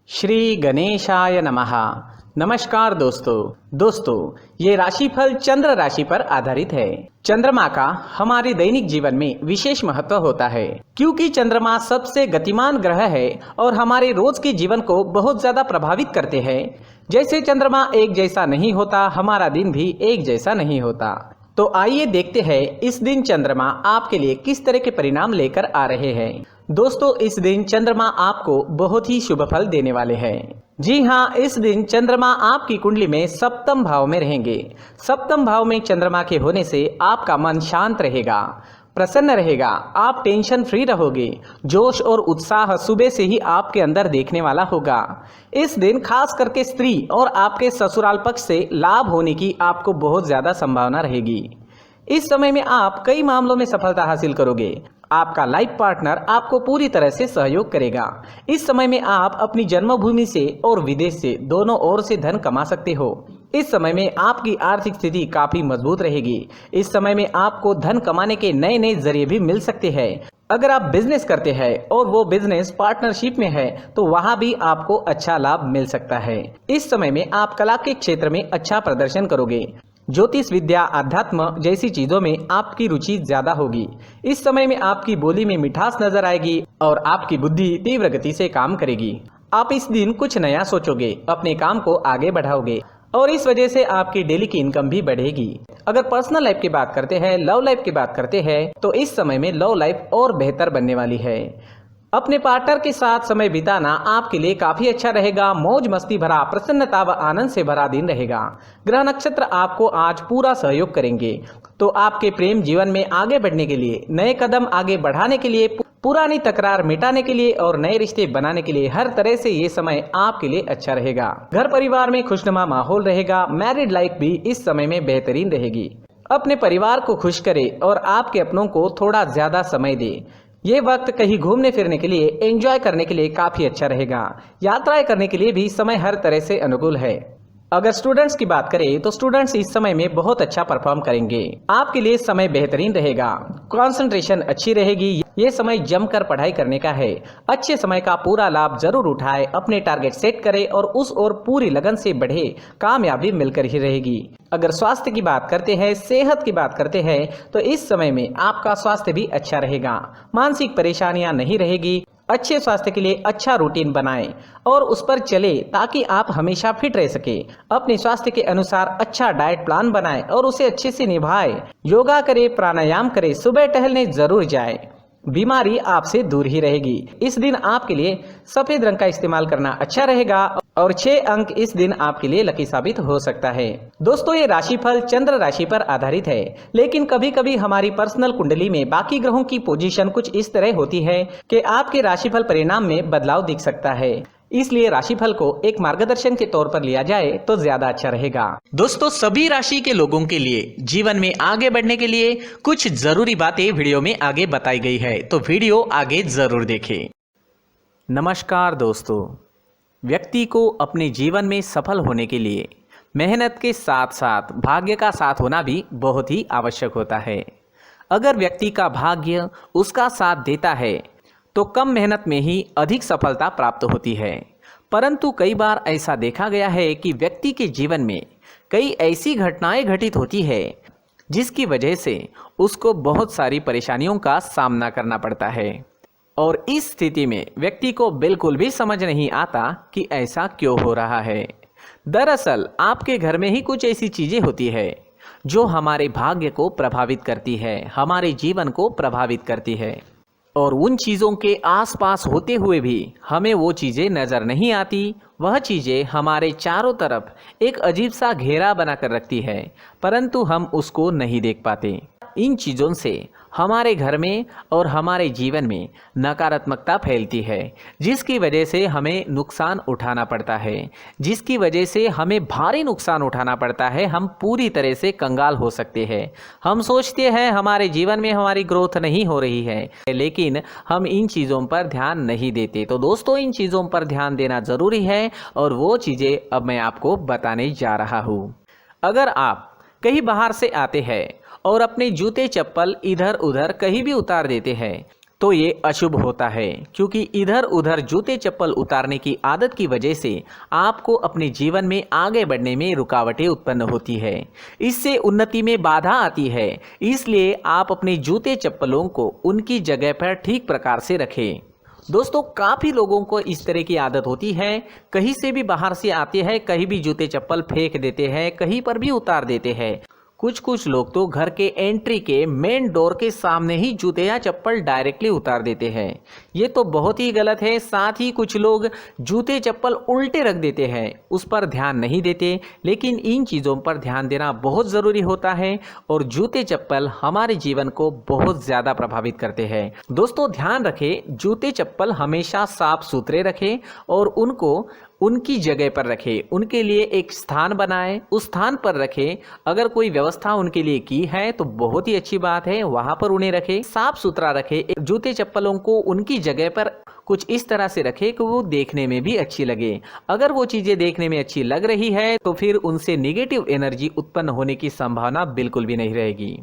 श्री गणेशाय नमः। नमस्कार दोस्तों, ये राशिफल चंद्र राशि पर आधारित है। चंद्रमा का हमारे दैनिक जीवन में विशेष महत्व होता है क्योंकि चंद्रमा सबसे गतिमान ग्रह है और हमारे रोज के जीवन को बहुत ज्यादा प्रभावित करते हैं। जैसे चंद्रमा एक जैसा नहीं होता, हमारा दिन भी एक जैसा नहीं होता। तो आइए देखते हैं इस दिन चंद्रमा आपके लिए किस तरह के परिणाम लेकर आ रहे हैं। दोस्तों, इस दिन चंद्रमा आपको बहुत ही शुभ फल देने वाले हैं। जी हाँ, इस दिन चंद्रमा आपकी कुंडली में सप्तम भाव में रहेंगे। सप्तम भाव में चंद्रमा के होने से आपका मन शांत रहेगा, प्रसन्न रहेगा, आप टेंशन फ्री रहोगे। जोश और उत्साह सुबह से ही आपके अंदर देखने वाला होगा। इस दिन खास करके स्त्री और आपके ससुराल पक्ष से लाभ होने की आपको बहुत ज्यादा संभावना रहेगी। इस समय में आप कई मामलों में सफलता हासिल करोगे। आपका लाइफ पार्टनर आपको पूरी तरह से सहयोग करेगा। इस समय में आप अपनी जन्मभूमि से और विदेश से दोनों ओर से धन कमा सकते हो। इस समय में आपकी आर्थिक स्थिति काफी मजबूत रहेगी। इस समय में आपको धन कमाने के नए नए जरिए भी मिल सकते हैं। अगर आप बिजनेस करते हैं और वो बिजनेस पार्टनरशिप में है तो वहां भी आपको अच्छा लाभ मिल सकता है। इस समय में आप कला के क्षेत्र में अच्छा प्रदर्शन करोगे। ज्योतिष विद्या, अध्यात्म जैसी चीजों में आपकी रुचि ज्यादा होगी। इस समय में आपकी बोली में मिठास नजर आएगी और आपकी बुद्धि तीव्र गति से काम करेगी। आप इस दिन कुछ नया सोचोगे, अपने काम को आगे बढ़ाओगे और इस वजह से आपकी डेली की इनकम भी बढ़ेगी। अगर पर्सनल लाइफ की बात करते हैं, लव लाइफ की बात करते हैं तो इस समय में लव लाइफ और बेहतर बनने वाली है। अपने पार्टनर के साथ समय बिताना आपके लिए काफी अच्छा रहेगा। मौज मस्ती भरा, प्रसन्नता व आनंद से भरा दिन रहेगा। ग्रह नक्षत्र आपको आज पूरा सहयोग करेंगे। तो आपके प्रेम जीवन में आगे बढ़ने के लिए, नए कदम आगे बढ़ाने के लिए, पुरानी तकरार मिटाने के लिए और नए रिश्ते बनाने के लिए हर तरह से ये समय आपके लिए अच्छा रहेगा। घर परिवार में खुशनुमा माहौल रहेगा। मैरिड लाइफ भी इस समय में बेहतरीन रहेगी। अपने परिवार को खुश करे और आपके अपनों को थोड़ा ज्यादा समय दे। ये वक्त कहीं घूमने फिरने के लिए, एंजॉय करने के लिए काफी अच्छा रहेगा। यात्राएं करने के लिए भी समय हर तरह से अनुकूल है। अगर स्टूडेंट्स की बात करें तो स्टूडेंट्स इस समय में बहुत अच्छा परफॉर्म करेंगे। आपके लिए समय बेहतरीन रहेगा, कंसंट्रेशन अच्छी रहेगी। ये समय जमकर पढ़ाई करने का है। अच्छे समय का पूरा लाभ जरूर उठाए, अपने टारगेट सेट करे और उस ओर पूरी लगन से बढ़े। कामयाबी मिलकर ही रहेगी। अगर स्वास्थ्य की बात करते हैं, सेहत की बात करते हैं तो इस समय में आपका स्वास्थ्य भी अच्छा रहेगा। मानसिक परेशानियां नहीं रहेगी। अच्छे स्वास्थ्य के लिए अच्छा रूटीन बनाएं और उस पर चले ताकि आप हमेशा फिट रह सके। अपने स्वास्थ्य के अनुसार अच्छा डाइट प्लान बनाएं और उसे अच्छे से निभाएं। योगा करें, प्राणायाम करें, सुबह टहलने जरूर जाएं। बीमारी आपसे दूर ही रहेगी। इस दिन आपके लिए सफेद रंग का इस्तेमाल करना अच्छा रहेगा और 6 अंक इस दिन आपके लिए लकी साबित हो सकता है। दोस्तों, ये राशिफल चंद्र राशि पर आधारित है, लेकिन कभी कभी हमारी पर्सनल कुंडली में बाकी ग्रहों की पोजीशन कुछ इस तरह होती है कि आपके राशिफल परिणाम में बदलाव दिख सकता है। इसलिए राशिफल को एक मार्गदर्शन के तौर पर लिया जाए तो ज्यादा अच्छा रहेगा। दोस्तों, सभी राशि के लोगों के लिए जीवन में आगे बढ़ने के लिए कुछ जरूरी बातें वीडियो में आगे बताई गई है, तो वीडियो आगे जरूर देखें। नमस्कार दोस्तों, व्यक्ति को अपने जीवन में सफल होने के लिए मेहनत के साथ साथ भाग्य का साथ होना भी बहुत ही आवश्यक होता है। अगर व्यक्ति का भाग्य उसका साथ देता है तो कम मेहनत में ही अधिक सफलता प्राप्त होती है। परंतु कई बार ऐसा देखा गया है कि व्यक्ति के जीवन में कई ऐसी घटनाएं घटित होती है जिसकी वजह से उसको बहुत सारी परेशानियों का सामना करना पड़ता है और इस स्थिति में व्यक्ति को बिल्कुल भी समझ नहीं आता कि ऐसा क्यों हो रहा है। दरअसल आपके घर में ही कुछ ऐसी चीजें होती है जो हमारे भाग्य को प्रभावित करती है, हमारे जीवन को प्रभावित करती है और उन चीज़ों के आसपास होते हुए भी हमें वो चीज़ें नज़र नहीं आती। वह चीज़ें हमारे चारों तरफ एक अजीब सा घेरा बनाकर रखती है, परंतु हम उसको नहीं देख पाते। इन चीज़ों से हमारे घर में और हमारे जीवन में नकारात्मकता फैलती है, जिसकी वजह से हमें नुकसान उठाना पड़ता है, जिसकी वजह से हमें भारी नुकसान उठाना पड़ता है। हम पूरी तरह से कंगाल हो सकते हैं। हम सोचते हैं हमारे जीवन में हमारी ग्रोथ नहीं हो रही है, लेकिन हम इन चीज़ों पर ध्यान नहीं देते। तो दोस्तों, इन चीज़ों पर ध्यान देना ज़रूरी है और वो चीज़ें अब मैं आपको बताने जा रहा हूँ। अगर आप कहीं बाहर से आते हैं और अपने जूते चप्पल इधर उधर कहीं भी उतार देते हैं तो ये अशुभ होता है, क्योंकि इधर उधर जूते चप्पल उतारने की आदत की वजह से आपको अपने जीवन में आगे बढ़ने में रुकावटें उत्पन्न होती है। इससे उन्नति में बाधा आती है। इसलिए आप अपने जूते चप्पलों को उनकी जगह पर ठीक प्रकार से रखें। दोस्तों, काफ़ी लोगों को इस तरह की आदत होती है, कहीं से भी बाहर से आते हैं, कहीं भी जूते चप्पल फेंक देते हैं, कहीं पर भी उतार देते हैं। कुछ लोग तो घर के एंट्री के मेन डोर के सामने ही जूते या चप्पल डायरेक्टली उतार देते हैं। ये तो बहुत ही गलत है। साथ ही कुछ लोग जूते चप्पल उल्टे रख देते हैं, उस पर ध्यान नहीं देते। लेकिन इन चीज़ों पर ध्यान देना बहुत ज़रूरी होता है और जूते चप्पल हमारे जीवन को बहुत ज़्यादा प्रभावित करते हैं। दोस्तों, ध्यान रखें, जूते चप्पल हमेशा साफ सुथरे रखें और उनको उनकी जगह पर रखें। उनके लिए एक स्थान बनाएं, उस स्थान पर रखें। अगर कोई व्यवस्था उनके लिए की है तो बहुत ही अच्छी बात है, वहां पर उन्हें रखें, साफ सुथरा रखें। जूते चप्पलों को उनकी जगह पर कुछ इस तरह से रखें कि वो देखने में भी अच्छी लगे। अगर वो चीज़ें देखने में अच्छी लग रही है तो फिर उनसे निगेटिव एनर्जी उत्पन्न होने की संभावना बिल्कुल भी नहीं रहेगी।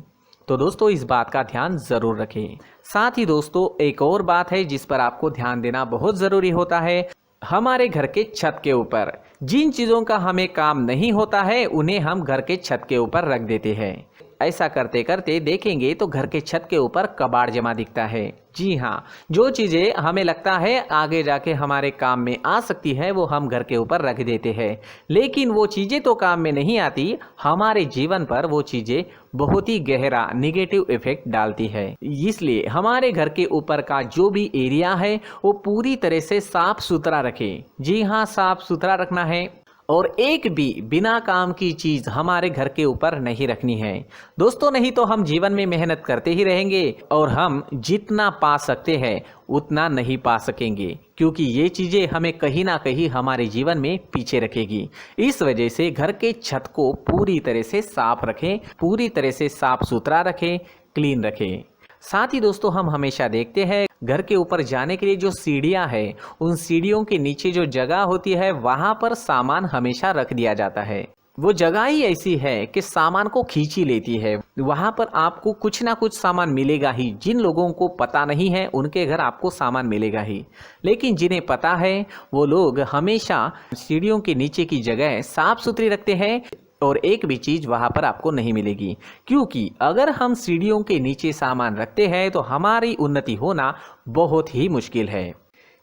तो दोस्तों, इस बात का ध्यान ज़रूर रखें। साथ ही दोस्तों, एक और बात है जिस पर आपको ध्यान देना बहुत ज़रूरी होता है। हमारे घर के छत के ऊपर जिन चीज़ों का हमें काम नहीं होता है उन्हें हम घर के छत के ऊपर रख देते हैं। ऐसा करते करते देखेंगे तो घर के छत के ऊपर कबाड़ जमा दिखता है। जी हाँ, जो चीज़ें हमें लगता है आगे जाके हमारे काम में आ सकती है वो हम घर के ऊपर रख देते हैं। लेकिन वो चीज़ें तो काम में नहीं आती, हमारे जीवन पर वो चीज़ें बहुत ही गहरा निगेटिव इफेक्ट डालती है। इसलिए हमारे घर के ऊपर का जो भी एरिया है वो पूरी तरह से साफ सुथरा रखें। जी हाँ, साफ सुथरा रखना है और एक भी बिना काम की चीज़ हमारे घर के ऊपर नहीं रखनी है। दोस्तों, नहीं तो हम जीवन में मेहनत करते ही रहेंगे और हम जितना पा सकते हैं उतना नहीं पा सकेंगे, क्योंकि ये चीज़ें हमें कहीं ना कहीं हमारे जीवन में पीछे रखेगी। इस वजह से घर के छत को पूरी तरह से साफ रखें, पूरी तरह से साफ सुथरा रखें, क्लीन रखें। साथ ही दोस्तों, हम हमेशा देखते हैं घर के ऊपर जाने के लिए जो सीढ़ियां हैं, उन सीढ़ियों के नीचे जो जगह होती है वहां पर सामान हमेशा रख दिया जाता है। वो जगह ही ऐसी है कि सामान को खींच ही लेती है। वहां पर आपको कुछ ना कुछ सामान मिलेगा ही। जिन लोगों को पता नहीं है उनके घर आपको सामान मिलेगा ही, लेकिन जिन्हें पता है वो लोग हमेशा सीढ़ियों के नीचे की जगह साफ सुथरी रखते हैं और एक भी चीज़ वहाँ पर आपको नहीं मिलेगी। क्योंकि अगर हम सीढ़ियों के नीचे सामान रखते हैं तो हमारी उन्नति होना बहुत ही मुश्किल है।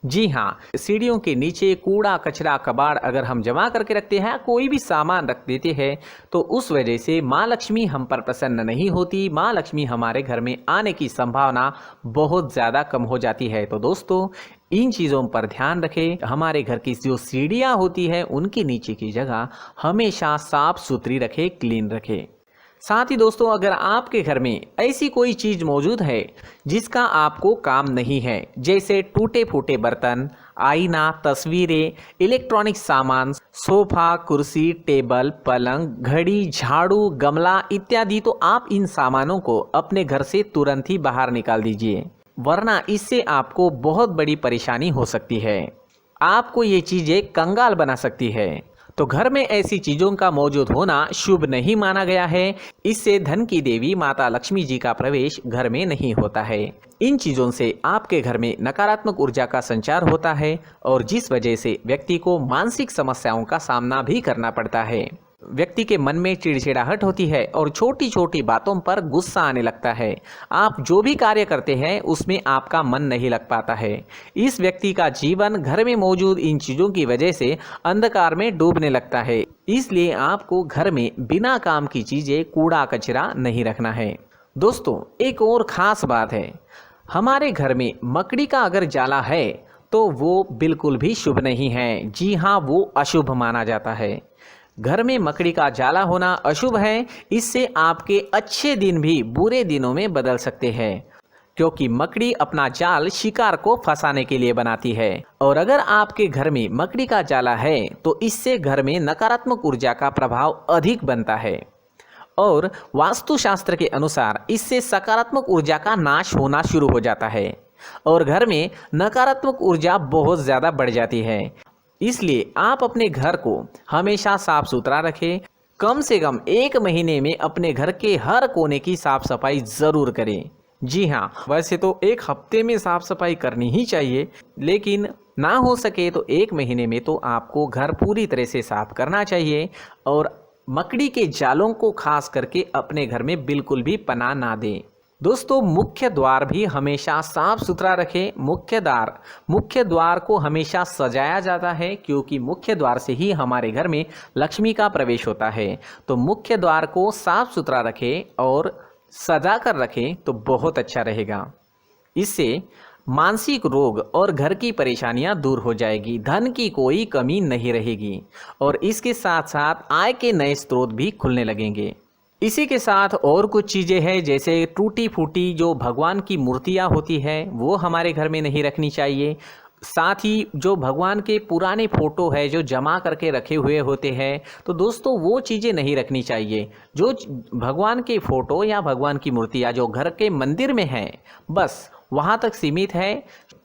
जी हाँ, सीढ़ियों के नीचे कूड़ा कचरा कबाड़ अगर हम जमा करके रखते हैं, कोई भी सामान रख देते हैं, तो उस वजह से माँ लक्ष्मी हम पर प्रसन्न नहीं होती। माँ लक्ष्मी हमारे घर में आने की संभावना बहुत ज़्यादा कम हो जाती है। तो दोस्तों, इन चीज़ों पर ध्यान रखें। हमारे घर की जो सीढ़ियाँ होती है उनके नीचे की जगह हमेशा साफ सुथरी रखें, क्लीन रखें। साथ ही दोस्तों, अगर आपके घर में ऐसी कोई चीज़ मौजूद है जिसका आपको काम नहीं है, जैसे टूटे फूटे बर्तन, आईना, तस्वीरें, इलेक्ट्रॉनिक सामान, सोफा, कुर्सी, टेबल, पलंग, घड़ी, झाड़ू, गमला इत्यादि, तो आप इन सामानों को अपने घर से तुरंत ही बाहर निकाल दीजिए, वरना इससे आपको बहुत बड़ी परेशानी हो सकती है। आपको ये चीज़ें कंगाल बना सकती है। तो घर में ऐसी चीज़ों का मौजूद होना शुभ नहीं माना गया है। इससे धन की देवी माता लक्ष्मी जी का प्रवेश घर में नहीं होता है। इन चीज़ों से आपके घर में नकारात्मक ऊर्जा का संचार होता है और जिस वजह से व्यक्ति को मानसिक समस्याओं का सामना भी करना पड़ता है। व्यक्ति के मन में चिड़चिड़ाहट होती है और छोटी छोटी बातों पर गुस्सा आने लगता है। आप जो भी कार्य करते हैं उसमें आपका मन नहीं लग पाता है। इस व्यक्ति का जीवन घर में मौजूद इन चीज़ों की वजह से अंधकार में डूबने लगता है। इसलिए आपको घर में बिना काम की चीज़ें, कूड़ा कचरा नहीं रखना है। दोस्तों, एक और ख़ास बात है, हमारे घर में मकड़ी का अगर जाला है तो वो बिल्कुल भी शुभ नहीं है। जी हाँ, वो अशुभ माना जाता है। घर में मकड़ी का जाला होना अशुभ है। इससे आपके अच्छे दिन भी बुरे दिनों में बदल सकते हैं, क्योंकि मकड़ी अपना जाल शिकार को फंसाने के लिए बनाती है। और अगर आपके घर में मकड़ी का जाला है तो इससे घर में नकारात्मक ऊर्जा का प्रभाव अधिक बनता है और वास्तुशास्त्र के अनुसार इससे सकारात्मक ऊर्जा का नाश होना शुरू हो जाता है और घर में नकारात्मक ऊर्जा बहुत ज़्यादा बढ़ जाती है। इसलिए आप अपने घर को हमेशा साफ सुथरा रखें। कम से कम 1 महीने में अपने घर के हर कोने की साफ सफाई ज़रूर करें। जी हाँ, वैसे तो एक हफ्ते में साफ सफाई करनी ही चाहिए, लेकिन ना हो सके तो 1 महीने में तो आपको घर पूरी तरह से साफ करना चाहिए और मकड़ी के जालों को खास करके अपने घर में बिल्कुल भी पनाह ना दें। दोस्तों, मुख्य द्वार भी हमेशा साफ सुथरा रखें। मुख्य द्वार को हमेशा सजाया जाता है, क्योंकि मुख्य द्वार से ही हमारे घर में लक्ष्मी का प्रवेश होता है। तो मुख्य द्वार को साफ सुथरा रखें और सजा कर रखें तो बहुत अच्छा रहेगा। इससे मानसिक रोग और घर की परेशानियां दूर हो जाएगी, धन की कोई कमी नहीं रहेगी और इसके साथ साथ आय के नए स्रोत भी खुलने लगेंगे। इसी के साथ और कुछ चीज़ें हैं, जैसे टूटी फूटी जो भगवान की मूर्तियां होती है वो हमारे घर में नहीं रखनी चाहिए। साथ ही जो भगवान के पुराने फोटो है जो जमा करके रखे हुए होते हैं, तो दोस्तों वो चीज़ें नहीं रखनी चाहिए। जो भगवान के फोटो या भगवान की मूर्तियाँ जो घर के मंदिर में हैं, बस वहाँ तक सीमित है।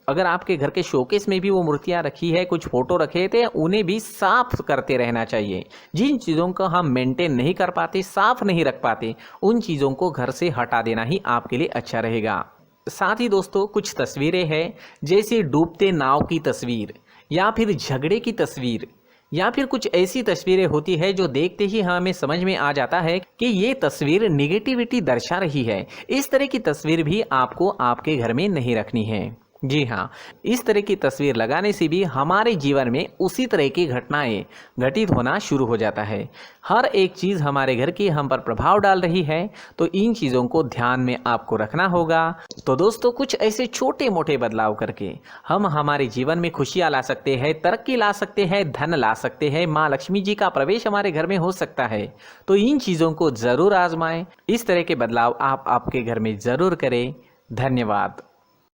अगर आपके घर के शोकेस में भी वो मूर्तियाँ रखी है, कुछ फोटो रखे थे, उन्हें भी साफ करते रहना चाहिए। जिन चीज़ों को हम मेंटेन नहीं कर पाते, साफ नहीं रख पाते, उन चीज़ों को घर से हटा देना ही आपके लिए अच्छा रहेगा। साथ ही दोस्तों, कुछ तस्वीरें हैं, जैसे डूबते नाव की तस्वीर या फिर झगड़े की तस्वीर या फिर कुछ ऐसी तस्वीरें होती है जो देखते ही हमें समझ में आ जाता है कि ये तस्वीर निगेटिविटी दर्शा रही है। इस तरह की तस्वीर भी आपको आपके घर में नहीं रखनी है। जी हाँ, इस तरह की तस्वीर लगाने से भी हमारे जीवन में उसी तरह की घटनाएं घटित होना शुरू हो जाता है। हर एक चीज़ हमारे घर की हम पर प्रभाव डाल रही है, तो इन चीज़ों को ध्यान में आपको रखना होगा। तो दोस्तों, कुछ ऐसे छोटे मोटे बदलाव करके हम हमारे जीवन में खुशियाँ ला सकते हैं, तरक्की ला सकते हैं, धन ला सकते हैं, माँ लक्ष्मी जी का प्रवेश हमारे घर में हो सकता है। तो इन चीज़ों को ज़रूर आजमाएं। इस तरह के बदलाव आप आपके घर में ज़रूर करें। धन्यवाद।